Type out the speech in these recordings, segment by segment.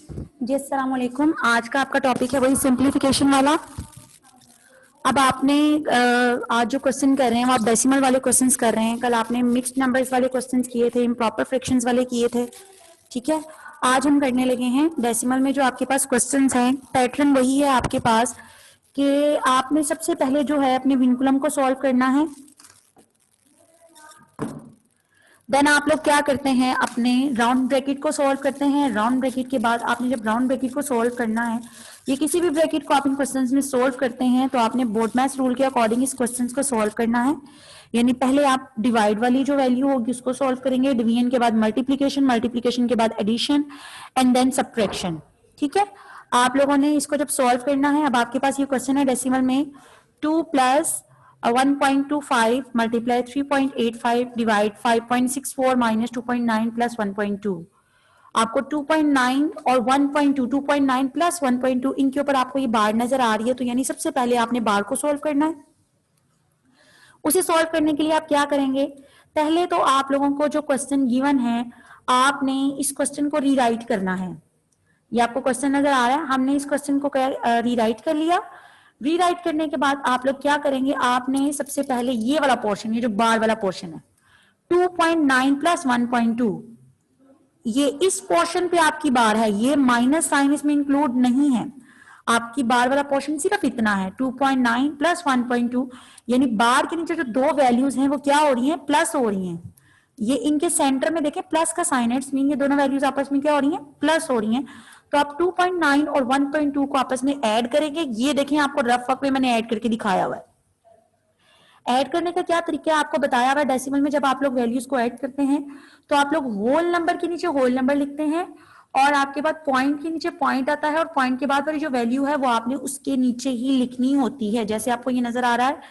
जी अस्सलाम वालेकुम। आज का आपका टॉपिक है वही सिंप्लीफिकेशन वाला। अब आपने आज जो क्वेश्चन कर रहे हैं वो आप डेसिमल वाले क्वेश्चंस कर रहे हैं। कल आपने मिक्स्ड नंबर्स वाले क्वेश्चंस किए थे, इम्प्रॉपर फ्रैक्शंस वाले किए थे, ठीक है। आज हम करने लगे हैं डेसिमल में जो आपके पास क्वेश्चंस हैं। पैटर्न वही है आपके पास कि आपने सबसे पहले जो है अपने विनकुलम को सॉल्व करना है। देन आप लोग क्या करते हैं, अपने राउंड ब्रैकेट को सॉल्व करते हैं। राउंड ब्रैकेट के बाद आपने जब राउंड ब्रैकेट को सॉल्व करना है, ये किसी भी ब्रैकेट को आप इन क्वेश्चंस में सॉल्व करते हैं तो आपने बोडमैस रूल के अकॉर्डिंग इस क्वेश्चंस को सॉल्व करना है। यानी पहले आप डिवाइड वाली जो वैल्यू होगी उसको सॉल्व करेंगे, डिवीजन के बाद मल्टीप्लीकेशन, मल्टीप्लीकेशन के बाद एडिशन एंड देन सब्ट्रैक्शन, ठीक है। आप लोगों ने इसको जब सॉल्व करना है, अब आपके पास ये क्वेश्चन है डेसिमल में 2 plus 1.25 multiply 3.85 divide 5.64 minus 2.9 plus 1.2। आपको 2.9 और 1.2, 2.9 प्लस 1.2 इनके ऊपर आपको ये बार नजर आ रही है, तो यानी सबसे पहले आपने बार को सॉल्व करना है। उसे सॉल्व करने के लिए आप क्या करेंगे, पहले तो आप लोगों को जो क्वेश्चन गिवन है आपने इस क्वेश्चन को रीराइट करना है। ये आपको क्वेश्चन नजर आ रहा है, हमने इस क्वेश्चन को रीराइट कर लिया। रीराइट करने के बाद आप लोग क्या करेंगे, आपने सबसे पहले ये वाला पोर्शन, ये जो बार वाला पोर्शन है 2.9 प्लस 1.2, ये इस पोर्शन पे आपकी बार है, ये माइनस साइन इसमें इंक्लूड नहीं है। आपकी बार वाला पोर्शन सिर्फ इतना है 2.9 प्लस 1.2, यानी बार के नीचे जो दो वैल्यूज हैं वो क्या हो रही हैं, प्लस हो रही हैं। ये इनके सेंटर में देखें प्लस का साइन है, मीन ये दोनों वैल्यूज आपस में क्या हो रही हैं, प्लस हो रही हैं। तो आप 2.9 और 1.2 को आपस में ऐड करेंगे। ये देखें आपको रफ वर्क में मैंने ऐड करके दिखाया हुआ है। ऐड करने का क्या तरीका है आपको बताया हुआ है। डेसिमल में जब आप लोग वैल्यूज को ऐड करते हैं तो आप लोग होल नंबर के नीचे होल नंबर लिखते हैं और आपके बाद पॉइंट के नीचे पॉइंट आता है और पॉइंट के बाद वाली जो वैल्यू है वो आपने उसके नीचे ही लिखनी होती है। जैसे आपको ये नजर आ रहा है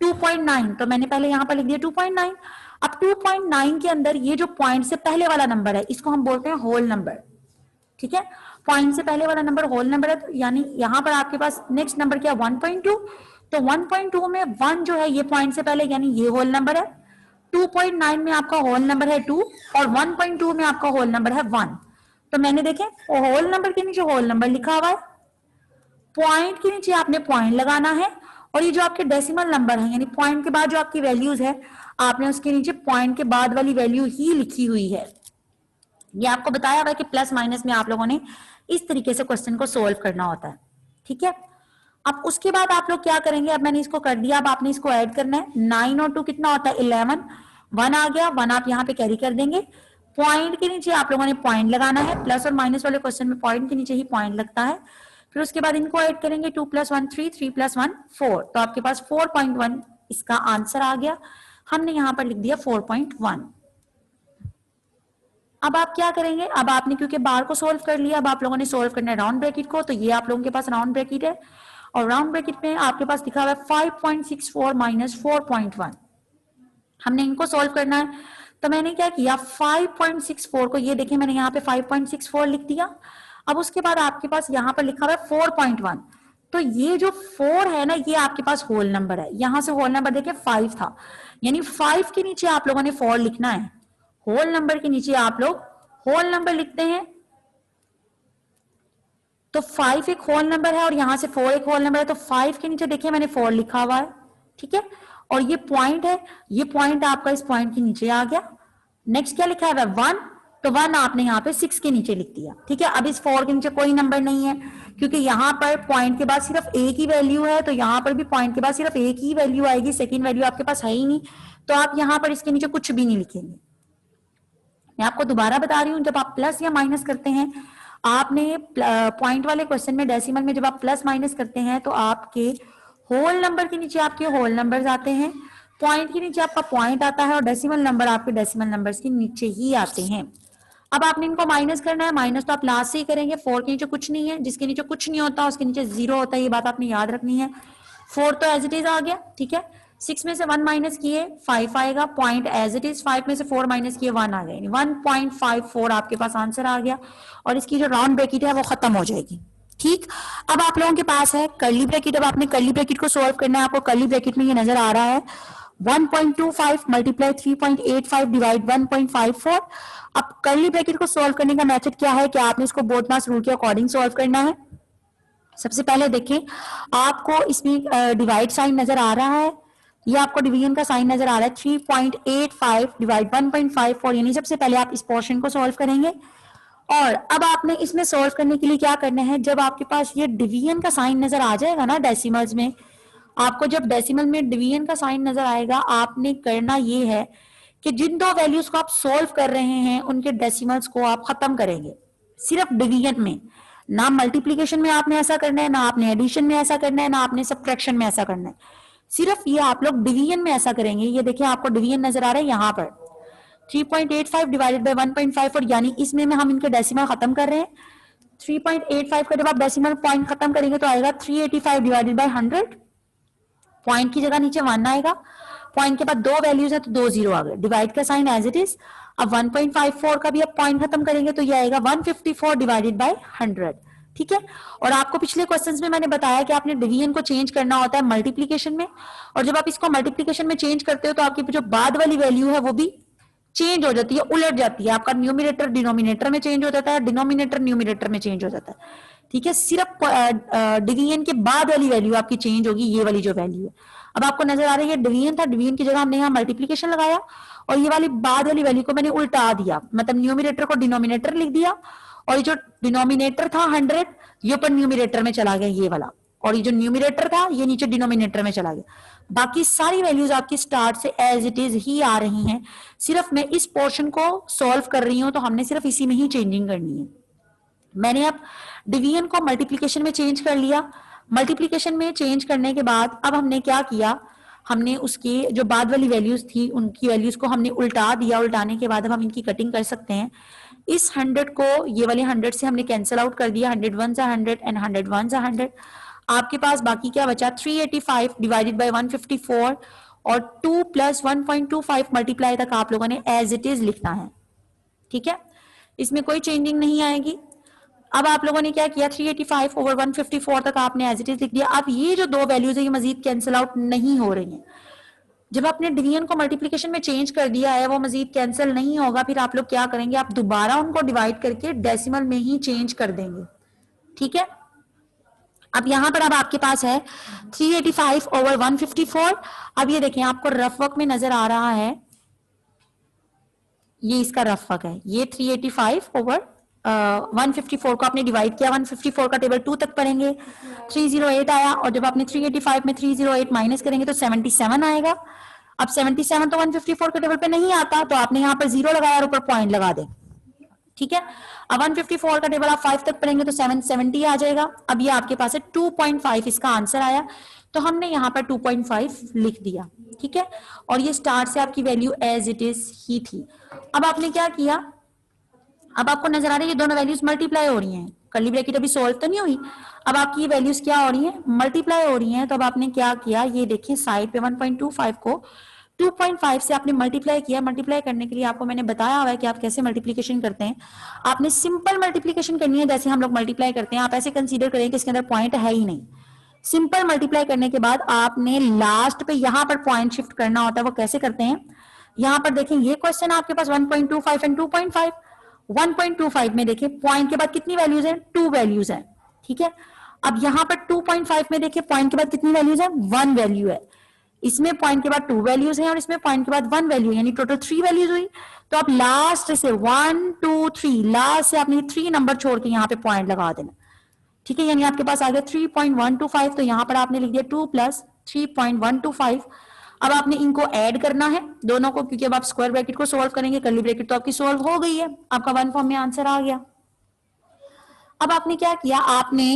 2.9, तो मैंने पहले यहां पर लिख दिया 2.9। अब 2.9 के अंदर ये जो पॉइंट से पहले वाला नंबर है इसको हम बोलते हैं होल नंबर, ठीक है। पॉइंट से पहले वाला नंबर होल नंबर है, तो यानी यहां पर आपके पास नेक्स्ट नंबर क्या 1.2, तो 1.2 में 1 जो है ये पॉइंट से पहले यानी ये होल नंबर है। 2.9 में आपका होल नंबर है 2 और 1.2 में आपका होल नंबर है 1। तो मैंने देखें होल नंबर के नीचे होल नंबर लिखा हुआ है, पॉइंट के नीचे आपने पॉइंट लगाना है और ये जो आपके डेसिमल नंबर है यानी पॉइंट के बाद जो आपकी वैल्यूज है आपने उसके नीचे पॉइंट के बाद वाली वैल्यू ही लिखी हुई है। ये आपको बताया हुआ है कि प्लस माइनस में आप लोगों ने इस तरीके से क्वेश्चन को सोल्व करना होता है, ठीक है। अब उसके बाद आप लोग क्या करेंगे, अब मैंने इसको कर दिया, अब आपने इसको ऐड करना है। 9 और 2 कितना होता है 11, 1 आ गया, 1 आप यहाँ पे कैरी कर देंगे। पॉइंट के नीचे आप लोगों ने पॉइंट लगाना है, प्लस और माइनस वाले क्वेश्चन में पॉइंट के नीचे ही पॉइंट लगता है। फिर उसके बाद इनको ऐड करेंगे 2 + 1 3, 3 + 1 4, तो आपके पास 4.1 इसका आंसर आ गया। हमने यहाँ पर लिख दिया 4.1। अब आप क्या करेंगे, अब आपने क्योंकि बार को सोल्व कर लिया, अब आप लोगों ने सोल्व करना है राउंड ब्रैकेट को, तो ये आप लोगों के पास राउंड ब्रैकेट है और राउंड ब्रैकेट में आपके पास लिखा हुआ है 5.64 माइनस 4.1। हमने इनको सोल्व करना है, तो मैंने क्या किया 5.64 को, ये देखिए मैंने यहाँ पे 5.64 लिख दिया। अब उसके बाद आपके पास यहाँ पर लिखा हुआ है 4.1, तो ये जो 4 है ना ये आपके पास होल नंबर है। यहां से होल नंबर देखिए 5 था, यानी 5 के नीचे आप लोगों ने 4 लिखना है। होल नंबर के नीचे आप लोग होल नंबर लिखते हैं, तो 5 एक होल नंबर है और यहां से 4 एक होल नंबर है, तो 5 के नीचे देखिए मैंने 4 लिखा हुआ है, ठीक है। और ये पॉइंट है, ये पॉइंट आपका इस पॉइंट के नीचे आ गया। नेक्स्ट क्या लिखा है 1, तो 1 आपने यहाँ पे 6 के नीचे लिख दिया, ठीक है। अब इस 4 के नीचे कोई नंबर नहीं है क्योंकि यहाँ पर पॉइंट के बाद सिर्फ एक ही वैल्यू है, तो यहाँ पर भी पॉइंट के बाद सिर्फ एक ही वैल्यू आएगी, सेकेंड वैल्यू आपके पास है ही नहीं, तो आप यहाँ पर इसके नीचे कुछ भी नहीं लिखेंगे। मैं आपको दोबारा बता रही हूं, जब आप प्लस या माइनस करते हैं, आपने पॉइंट वाले क्वेश्चन में डेसिमल में जब आप प्लस माइनस करते हैं तो आपके होल नंबर के नीचे आपके होल नंबर्स आते हैं, पॉइंट के नीचे आपका पॉइंट आता है और डेसिमल नंबर आपके डेसिमल नंबर्स के नीचे ही आते हैं। अब आपने इनको माइनस करना है, माइनस तो आप लास्ट से ही करेंगे। 4 के नीचे कुछ नहीं है, जिसके नीचे कुछ नहीं होता उसके नीचे 0 होता है, ये बात आपने याद रखनी है। 4 तो एज इट इज आ गया, ठीक है। 6 में से 1 माइनस किए 5 आएगा, पॉइंट एज इट इज। 5 में से 4 माइनस किए 1 आ गया, 1.54 आपके पास आंसर आ गया और इसकी जो राउंड ब्रैकेट है वो खत्म हो जाएगी, ठीक। अब आप लोगों के पास है कर्ली ब्रैकेट। अब आपने कर्ली ब्रैकेट को सोल्व करना है, आपको कर्ली ब्रैकेट में ये नजर आ रहा है 1.25 मल्टीप्लाई 3.85 डिवाइड 1.54। अब कर्ली ब्रैकेट को सॉल्व करने का मेथड क्या है कि आपने इसको बोडमास रूल के अकॉर्डिंग सॉल्व करना है। सबसे पहले देखें, आपको इसमें डिवाइड साइन नजर आ रहा है, ये आपको डिवीजन का साइन नजर आ रहा है। 3.85 डिवाइड 1.54, यानी सबसे पहले आप इस पोर्शन को सॉल्व करेंगे। और अब आपने इसमें सॉल्व करने के लिए क्या करना है, जब आपके पास ये डिवीजन का साइन नजर आ जाएगा ना डेसिमल्स में, आपको जब डेसिमल में डिवीजन का साइन नजर आएगा, आपने करना ये है कि जिन दो वैल्यूज को आप सॉल्व कर रहे हैं उनके डेसिमल्स को आप खत्म करेंगे, सिर्फ डिवीजन में। ना मल्टीप्लीकेशन में आपने ऐसा करना है, ना आपने एडिशन में ऐसा करना है, ना आपने सब्ट्रैक्शन में ऐसा करना है, सिर्फ ये आप लोग डिवीजन में ऐसा करेंगे। ये देखिए आपको डिवीजन नजर आ रहा है यहाँ पर 3.85 डिवाइडेड बाय 1.54, यानी इसमें हम इनके डेसिमल खत्म कर रहे हैं। 3.85 का जब आप डेसिमल पॉइंट खत्म करेंगे तो आएगा 385 डिवाइडेड बाय 100, पॉइंट की जगह नीचे 1 आएगा, पॉइंट के बाद दो वैल्यूज है तो 2 जीरो आ गए, डिवाइड का साइन एज इट इज। अब 1.54 का भी अब पॉइंट खत्म करेंगे तो ये आएगा 154 डिवाइडेड बाय 100, ठीक है। और आपको पिछले क्वेश्चंस में मैंने बताया कि आपने डिवीजन को चेंज करना होता है मल्टीप्लीकेशन में, और जब आप इसको मल्टीप्लीकेशन में चेंज करते हो तो आपकी जो बाद वाली वैल्यू है वो भी चेंज हो जाती है, उलट जाती है। आपका न्यूमिनेटर डिनोमिनेटर में चेंज हो जाता है, डिनोमिनेटर न्यूमिनेटर में चेंज हो जाता है, ठीक है। सिर्फ डिवीजन के बाद वाली वैल्यू आपकी चेंज होगी, ये वाली जो वैल्यू है। अब आपको नजर आ रही है डिवीजन था, डिवीजन की जगह हमने यहाँ मल्टीप्लीकेशन लगाया और ये वाली बाद वाली वैल्यू को मैंने उल्टा दिया, मतलब न्यूमिनेटर को डिनोमिनेटर लिख दिया, और ये जो डिनोमिनेटर था 100 ये ऊपर न्यूमिनेटर में चला गया ये वाला, और ये जो न्यूमिनेटर था ये नीचे डिनोमिनेटर में चला गया। बाकी सारी वैल्यूज आपकी स्टार्ट से एज इट इज ही आ रही हैं, सिर्फ मैं इस पोर्शन को सॉल्व कर रही हूं तो हमने सिर्फ इसी में ही चेंजिंग करनी है। मैंने अब डिवीजन को मल्टीप्लीकेशन में चेंज कर लिया। मल्टीप्लीकेशन में चेंज करने के बाद अब हमने क्या किया, हमने उसके जो बाद वाली वैल्यूज थी उनकी वैल्यूज को हमने उल्टा दिया। उल्टाने के बाद अब हम इनकी कटिंग कर सकते हैं। इस 100 को ये वाले 100 से हमने कैंसिल आउट कर दिया, 100 1 जा 100 एंड 100 1 जा 100। आपके पास बाकी क्या बचा, 385 डिवाइडेड बाय 154 और 2 प्लस 1.25 मल्टीप्लाई तक आप लोगों ने एज इट इज लिखना है, ठीक है। इसमें कोई चेंजिंग नहीं आएगी। अब आप लोगों ने क्या किया, 385 ओवर 154 तक आपने एज इट इज लिख दिया। अब ये जो दो वैल्यूज है ये मजीद कैंसिल आउट नहीं हो रही हैं। जब आपने डिवीजन को मल्टीप्लिकेशन में चेंज कर दिया है वो मजीद कैंसिल नहीं होगा, फिर आप लोग क्या करेंगे, आप दोबारा उनको डिवाइड करके डेसिमल में ही चेंज कर देंगे, ठीक है। अब यहां पर अब आपके पास है 385 ओवर 154। अब ये देखें आपको रफ वर्क में नजर आ रहा है, ये इसका रफ वर्क है। ये 385 ओवर 154 को आपने डिवाइड किया, 154 का टेबल 2 तक पढ़ेंगे, 308 आया, और जब आपने 385 में 308 माइनस करेंगे तो 77 आएगा। अब 77 तो 154 के टेबल पे नहीं आता, तो आपने यहाँ पर 0 लगाया और ऊपर पॉइंट लगा दे, ठीक है। अब 154 का टेबल आप 5 तक पढ़ेंगे तो 770 आ जाएगा। अब ये आपके पास है 2.5 इसका आंसर आया, तो हमने यहाँ पर 2.5 लिख दिया, ठीक है। और ये स्टार्ट से आपकी वैल्यू एज इट इज ही थी। अब आपने क्या किया, अब आपको नजर आ रही है ये दोनों वैल्यूज मल्टीप्लाई हो रही हैं, कर्ली ब्रैकेट अभी सॉल्व तो नहीं हुई। अब आपकी ये वैल्यूज क्या हो रही हैं, मल्टीप्लाई हो रही हैं। तो अब आपने क्या किया, ये देखिए साइड पे 1.25 को 2.5 से आपने मल्टीप्लाई किया। मल्टीप्लाई करने के लिए आपको मैंने बताया हुआ है कि आप कैसे मल्टीप्लिकेशन करते हैं। आपने सिंपल मल्टीप्लिकेशन करनी है जैसे हम लोग मल्टीप्लाई करते हैं। आप ऐसे कंसीडर करें कि इसके अंदर पॉइंट है ही नहीं। सिंपल मल्टीप्लाई करने के बाद आपने लास्ट पे यहां पर पॉइंट शिफ्ट करना होता है। वो कैसे करते हैं, यहां पर देखें ये क्वेश्चन आपके पास 1.25 एंड 2.5। 1.25 में देखें पॉइंट के बाद कितनी वैल्यूज है, 2 वैल्यूज है, ठीक है। अब यहां पर 2.5 में देखिए पॉइंट के बाद कितनी वैल्यूज है, 1 वैल्यू है। इसमें पॉइंट के बाद 2 वैल्यूज हैं और इसमें पॉइंट के बाद 1 वैल्यू, यानी टोटल 3 वैल्यूज हुई। तो आप लास्ट से 1 2 3 लास्ट से आपने 3 नंबर छोड़ के यहाँ पे पॉइंट लगा देना, ठीक है। यानी आपके पास आ गया 3.125। तो यहां पर आपने लिख दिया 2 प्लस 3.125। अब आपने इनको ऐड करना है दोनों को, क्योंकि अब आप स्क्वायर ब्रैकेट को सॉल्व करेंगे, कर्ली ब्रैकेट तो आपकी सॉल्व हो गई है, आपका 1 फॉर्म में आंसर आ गया। अब आपने क्या किया, आपने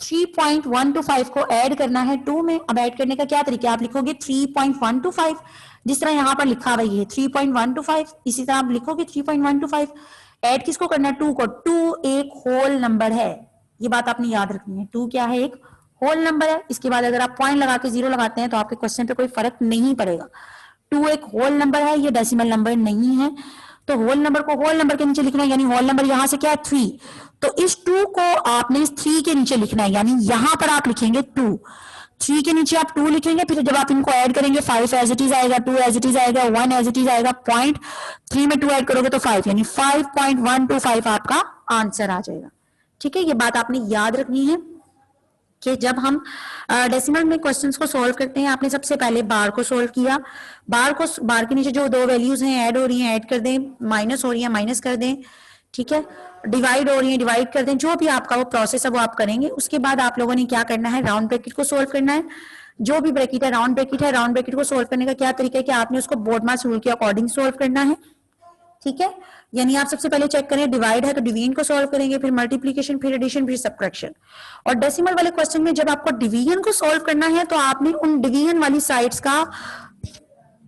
3.125 को ऐड करना है 2 में। अब ऐड करने का क्या तरीका, आप लिखोगे 3.125 जिस तरह यहां पर लिखा हुआ है 3.125, इसी तरह आप लिखोगे 3.125। ऐड किसको करना है, 2 को। 2 एक होल नंबर है, ये बात आपने याद रखनी है। 2 क्या है, एक होल नंबर है। इसके बाद अगर आप पॉइंट लगा के 0 लगाते हैं तो आपके क्वेश्चन पे कोई फर्क नहीं पड़ेगा। 2 एक होल नंबर है, ये डेसिमल नंबर नहीं है। तो होल नंबर को होल नंबर के नीचे लिखना है, यानी होल नंबर यहां से क्या है 3। तो इस 2 को आपने इस 3 के नीचे लिखना है, यानी यहां पर आप लिखेंगे 2। 3 के नीचे आप 2 लिखेंगे, फिर जब आप इनको ऐड करेंगे 5 एज इट इज आएगा, 2 एज इट इज आएगा, 1 एज इट इज आएगा, 0.3 में 2 ऐड करोगे तो 5, यानी 5.125 आपका आंसर आ जाएगा। ठीक है, ये बात आपने याद रखनी है कि जब हम डेसिमल में क्वेश्चंस को सॉल्व करते हैं, आपने सबसे पहले बार को सॉल्व किया, बार के नीचे जो दो वैल्यूज हैं ऐड हो रही हैं ऐड कर दें, माइनस हो रही है माइनस कर दें, ठीक है, डिवाइड हो रही है डिवाइड कर दें, जो भी आपका वो प्रोसेस है वो आप करेंगे। उसके बाद आप लोगों ने क्या करना है, राउंड ब्रैकेट को सोल्व करना है। जो भी ब्रैकेट है राउंड ब्रैकेट है, राउंड ब्रैकेट को सोल्व करने का क्या तरीका है कि आपने उसको बोर्डमास रूल के अकॉर्डिंग सोल्व करना है। ठीक है, यानी आप सबसे पहले चेक करें डिवाइड है तो डिवीजन को सॉल्व करेंगे, फिर मल्टीप्लिकेशन, फिर एडिशन, फिर सबट्रैक्शन। और डेसिमल वाले क्वेश्चन में जब आपको डिवीजन को सॉल्व करना है तो आपने उन डिवीजन वाली साइड्स का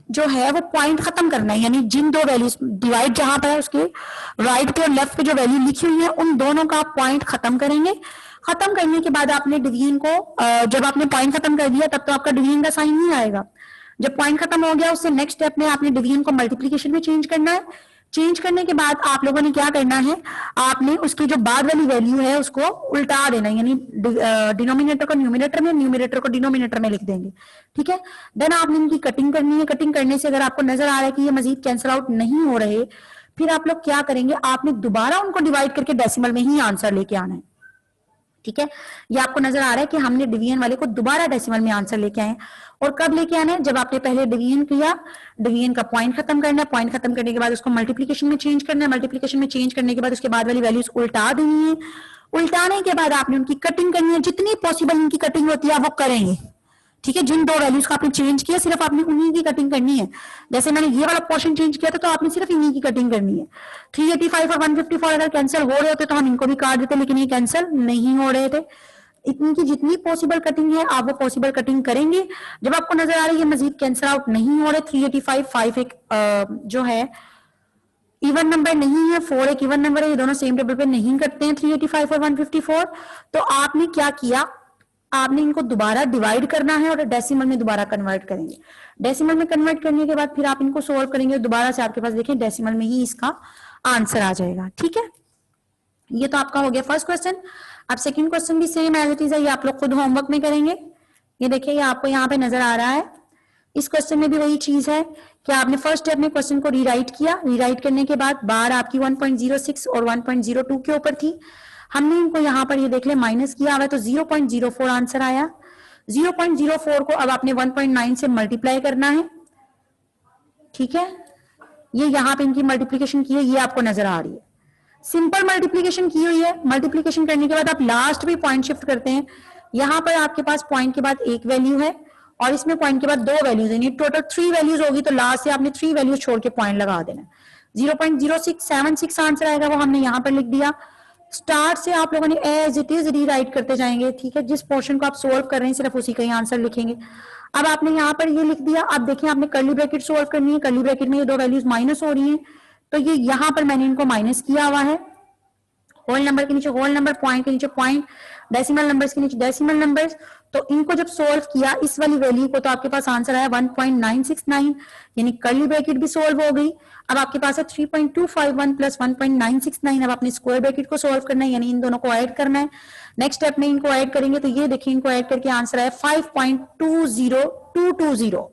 जो है वो पॉइंट खत्म करना है, यानी जिन दो वैल्यूज डिवाइड जहां पर है उसके राइट पे और लेफ्ट पे जो वैल्यू लिखी हुई है उन दोनों का पॉइंट खत्म करेंगे। खत्म करने के बाद आपने डिवीजन को जब आपने पॉइंट खत्म कर दिया तब तो आपका डिवीजन का साइन नहीं आएगा। जब पॉइंट खत्म हो गया उससे नेक्स्ट स्टेप में आपने डिवीजन को मल्टीप्लिकेशन में चेंज करना है। चेंज करने के बाद आप लोगों ने क्या करना है, आपने उसकी जो बाद वाली वैल्यू है उसको उल्टा देना है, यानी डिनोमिनेटर को न्यूमिनेटर में, न्यूमिनेटर को डिनोमिनेटर में लिख देंगे। ठीक है, देन आपने इनकी कटिंग करनी है। कटिंग करने से अगर आपको नजर आ रहा है कि ये मजीद कैंसिल आउट नहीं हो रहे, फिर आप लोग क्या करेंगे, आपने दोबारा उनको डिवाइड करके डेसिमल में ही आंसर लेके आना है। ठीक है, ये आपको नजर आ रहा है कि हमने डिवीजन वाले को दोबारा डेसिमल में आंसर लेके आए। और कब लेके आना है, जब आपने पहले डिवीजन किया, डिवीजन का पॉइंट खत्म करना है, पॉइंट खत्म करने के बाद उसको मल्टीप्लिकेशन में चेंज करना है, मल्टीप्लिकेशन में चेंज करने के बाद उसके बाद वाली वैल्यूज उल्टा देनी है। उल्टाने के बाद आपने उनकी कटिंग करनी है, जितनी पॉसिबल इनकी कटिंग होती है आप वो करेंगे। ठीक है, जिन दो वैल्यूज का आपने चेंज किया सिर्फ आपने उन्हीं की कटिंग करनी है। जैसे मैंने ये वाला पोर्शन चेंज किया था तो आपने सिर्फ इन्हीं की कटिंग करनी है। 385 और 154 अगर कैंसिल हो रहे होते तो हम इनको भी काट देते, लेकिन ये कैंसिल नहीं हो रहे थे। इनकी जितनी पॉसिबल कटिंग है आप वो पॉसिबल कटिंग करेंगे। जब आपको नजर आ रही है मजीद कैंसिल आउट नहीं हो रहे, 385 5 एक जो है इवन नंबर नहीं है, 4 एक इवन नंबर है, ये दोनों सेम टेबल पे नहीं कटते हैं 385 और 154। तो आपने क्या किया, आपने इनको दोबारा डिवाइड करना है और डेसिमल में दोबारा कन्वर्ट करेंगे। डेसिमल में कन्वर्ट करने के बाद फिर आप इनको सोल्व करेंगे, दोबारा से आपके पास देखिए डेसिमल में ही इसका आंसर आ जाएगा। ठीक है, ये तो आपका हो गया फर्स्ट क्वेश्चन। अब सेकंड क्वेश्चन भी सेम एज इट इज है, ये आप लोग खुद होमवर्क में करेंगे। ये देखिए, ये आपको यहाँ पे नजर आ रहा है। इस क्वेश्चन में भी वही चीज है कि आपने फर्स्ट स्टेप में क्वेश्चन को रीराइट किया, रीराइट करने के बाद बार आपकी 1.06 और 1.02 के ऊपर थी। हमने इनको यहाँ पर ये देख ले माइनस किया हुआ है तो 0.04 आंसर आया। 0.04 को अब आपने 1.9 से मल्टीप्लाई करना है। ठीक है, ये यहाँ पे इनकी मल्टीप्लीकेशन की है, ये आपको नजर आ रही है। सिंपल मल्टीप्लीकेशन की हुई है। मल्टीप्लीकेशन करने के बाद आप लास्ट भी पॉइंट शिफ्ट करते हैं। यहाँ पर आपके पास पॉइंट के बाद एक वैल्यू है और इसमें पॉइंट के बाद दो वैल्यूज है, टोटल 3 वैल्यूज होगी तो लास्ट से आपने 3 वैल्यूज छोड़ के पॉइंट लगा देना। 0.0676 आंसर आएगा, वो हमने यहाँ पर लिख दिया। स्टार्ट से आप लोगों ने एज इट इज रीराइट करते जाएंगे। ठीक है, जिस पोर्शन को आप सोल्व कर रहे हैं सिर्फ उसी का ही आंसर लिखेंगे। अब आपने यहाँ पर ये लिख दिया। अब देखिए आपने कर्ली ब्रैकेट सोल्व करनी है, कर्ली ब्रैकेट में ये दो वैल्यूज माइनस हो रही हैं तो ये यहाँ पर मैंने इनको माइनस किया हुआ है। होल नंबर के नीचे होल नंबर, पॉइंट के नीचे पॉइंट, डेसिमल नंबर्स के नीचे डेसिमल नंबर्स। तो इनको जब सोल्व किया इस वाली वैल्यू को तो आपके पास आंसर आया 1.969, यानी कर्ली ब्रैकेट भी सोल्व हो गई। अब आपके पास है 3.251 प्लस 1.969। अब अपने स्क्वायर ब्रैकेट को सोल्व करना है, यानी इन दोनों को ऐड करना है। नेक्स्ट स्टेप में इनको ऐड करेंगे तो ये देखिए इनको ऐड करके आंसर आया 5.20220।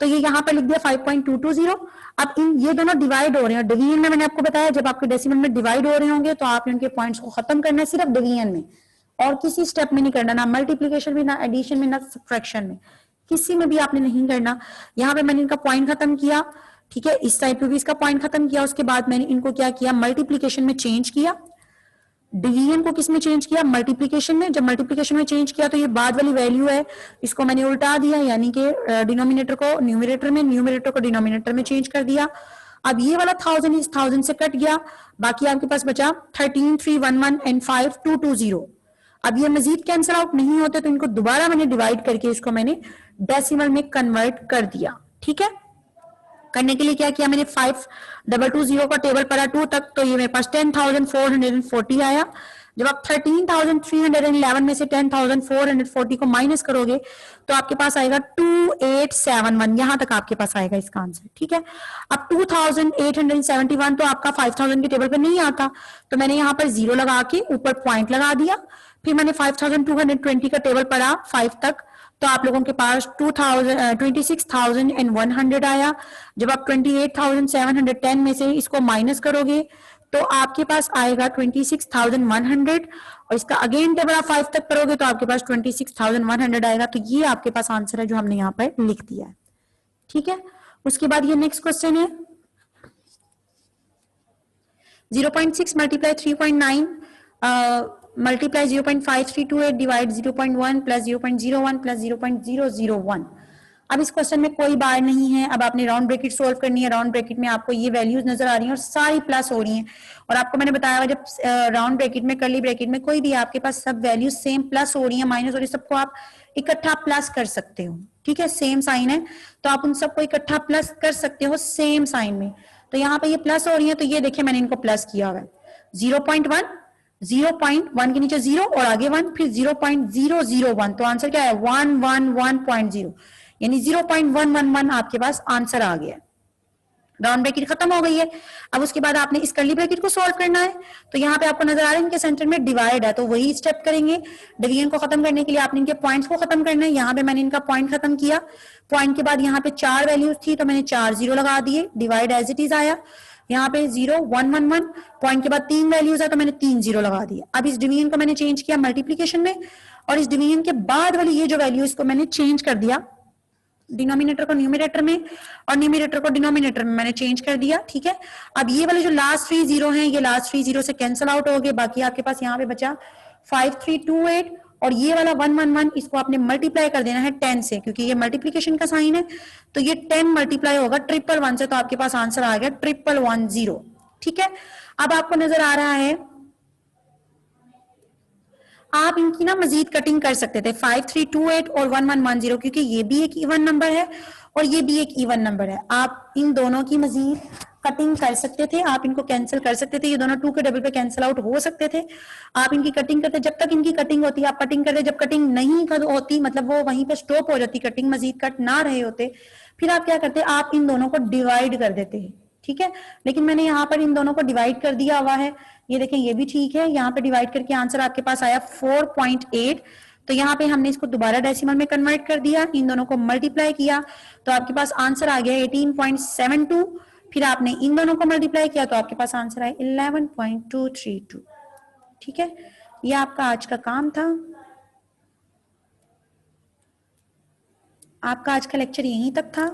तो ये यहाँ पर लिख दिया 5.220। अब इन ये दोनों डिवाइड हो रहे हैं। डिवीजन में मैंने आपको बताया जब आपके डेसिमल में डिवाइड हो रहे होंगे तो आपने उनके पॉइंट्स को खत्म करना है सिर्फ डिवीजन में, और किसी स्टेप में नहीं करना, ना मल्टीप्लिकेशन में, ना एडिशन में, ना सब्ट्रैक्शन में, किसी में भी आपने नहीं करना। यहाँ पे मैंने इनका पॉइंट खत्म किया। ठीक है, इस साइड पे भी इसका पॉइंट खत्म किया। उसके बाद मैंने इनको क्या किया, मल्टीप्लिकेशन में चेंज किया। डिवीजन को किसमें चेंज किया, मल्टीप्लिकेशन में। जब मल्टीप्लिकेशन में चेंज किया तो ये बाद वाली वैल्यू है इसको मैंने उल्टा दिया, यानी कि डिनोमिनेटर को न्यूमरेटर में, न्यूमरेटर को डिनोमिनेटर में चेंज कर दिया। अब ये वाला 1000 इस 1000 से कट गया, बाकी आपके पास बचा 13 311 एंड 5220। अब ये मजीद कैंसिल आउट नहीं होते तो इनको दोबारा मैंने डिवाइड करके इसको मैंने डेसिमल में कन्वर्ट कर दिया। ठीक है, करने के लिए क्या किया मैंने 5220 का टेबल पढ़ा 2 तक, तो ये मेरे पास 10,440 आया। जब आप 13,311 में से 10,440 को माइनस करोगे तो आपके पास आएगा 2871, यहां तक आपके पास आएगा इसका आंसर। ठीक है, अब 2871 तो आपका 5000 के टेबल पे नहीं आता, तो मैंने यहाँ पर 0 लगा के ऊपर पॉइंट लगा दिया। फिर मैंने 5220 का टेबल पढ़ा 5 तक, तो आप लोगों के पास 26,100 आया। जब आप 28,710 में से इसको माइनस करोगे तो आपके पास आएगा 26,100, और इसका अगेन टेबल आप 5 तक करोगे तो आपके पास 26,100 आएगा। तो ये आपके पास आंसर है जो हमने यहाँ पर लिख दिया है। ठीक है, उसके बाद ये नेक्स्ट क्वेश्चन है 0.6 multiply 3.9 multiply 0.5328 divide 0.1 plus 0.01 plus 0.001। अब इस क्वेश्चन में कोई बार नहीं है। अब आपने राउंड ब्रैकेट सोल्व करनी है। राउंड ब्रैकेट में आपको ये वैल्यूज नजर आ रही हैं और सारी प्लस हो रही हैं। और आपको मैंने बताया हुआ जब राउंड ब्रैकेट में कर्ली ब्रैकेट में कोई भी आपके पास सब वैल्यूज सेम प्लस हो रही है माइनस हो रही है, सबको आप इकट्ठा प्लस कर सकते हो। ठीक है, सेम साइन है तो आप उन सबको इकट्ठा प्लस कर सकते हो सेम साइन में। तो यहाँ पे ये प्लस हो रही है तो ये देखिए मैंने इनको प्लस किया हुआ है। 0.1 0.1 के नीचे 0 और आगे 1 फिर 0.001। तो आंसर क्या है 111.0 यानी 0.111 आपके पास आंसर आ गया। राउंड ब्रैकेट खत्म हो गई है। अब उसके बाद आपने इस कर्ली ब्रैकेट को सॉल्व करना है। तो यहाँ पे आपको नजर आ रहा है इनके सेंटर में डिवाइड है तो वही स्टेप करेंगे। डिवीजन को खत्म करने के लिए आपने इनके पॉइंट्स को खत्म करना है। यहाँ पे मैंने इनका पॉइंट खत्म किया। पॉइंट के बाद यहाँ पे 4 वैल्यूज थी तो मैंने 4 0 लगा दिए। डिवाइड एज इट इज आया। यहाँ पे 0 1 1 1 पॉइंट के बाद 3 वैल्यूज है तो मैंने 3 0 लगा दिए। अब इस डिवीजन को मैंने चेंज किया मल्टीप्लीकेशन में, और इस डिवीजन के बाद वाली ये जो वैल्यू इसको मैंने चेंज कर दिया डिनोमिनेटर को न्यूमरेटर में और न्यूमरेटर को डिनोमिनेटर में मैंने चेंज कर दिया। ठीक है, अब ये वाले जो लास्ट 3 0 हैं ये लास्ट 3 0 से कैंसिल आउट हो गए। बाकी आपके पास यहाँ पे बचा 5328 और ये वाला 111 इसको आपने मल्टीप्लाई कर देना है 10 से, क्योंकि ये मल्टीप्लीकेशन का साइन है तो ये 10 मल्टीप्लाई होगा 111 से, तो आपके पास आंसर आ गया 1110। ठीक है, अब आपको नजर आ रहा है आप इनकी ना मजीद कटिंग कर सकते थे 5328 और 1110, क्योंकि ये भी एक इवन नंबर है और ये भी एक इवन नंबर है। आप इन दोनों की मजीद कटिंग कर सकते थे, आप इनको कैंसिल कर सकते थे। ये दोनों 2 के डबल पे कैंसिल आउट हो सकते थे। आप इनकी कटिंग करते, जब तक इनकी कटिंग होती आप कटिंग करते, जब कटिंग नहीं होती मतलब वो वहीं पे स्टॉप हो जाती, कटिंग मजीद कट ना रहे होते, फिर आप क्या करते आप इन दोनों को डिवाइड कर देते हैं। ठीक है, लेकिन मैंने यहाँ पर इन दोनों को डिवाइड कर दिया हुआ है। ये देखें ये भी ठीक है। यहाँ पे डिवाइड करके आंसर आपके पास आया 4.8। तो यहाँ पे हमने इसको दोबारा डेसिमल में कन्वर्ट कर दिया, इन दोनों को मल्टीप्लाई किया तो आपके पास आंसर आ गया 18.72। फिर आपने इन दोनों को मल्टीप्लाई किया तो आपके पास आंसर आया 11.232। ठीक है, ये आपका आज का काम था। आपका आज का लेक्चर यहीं तक था।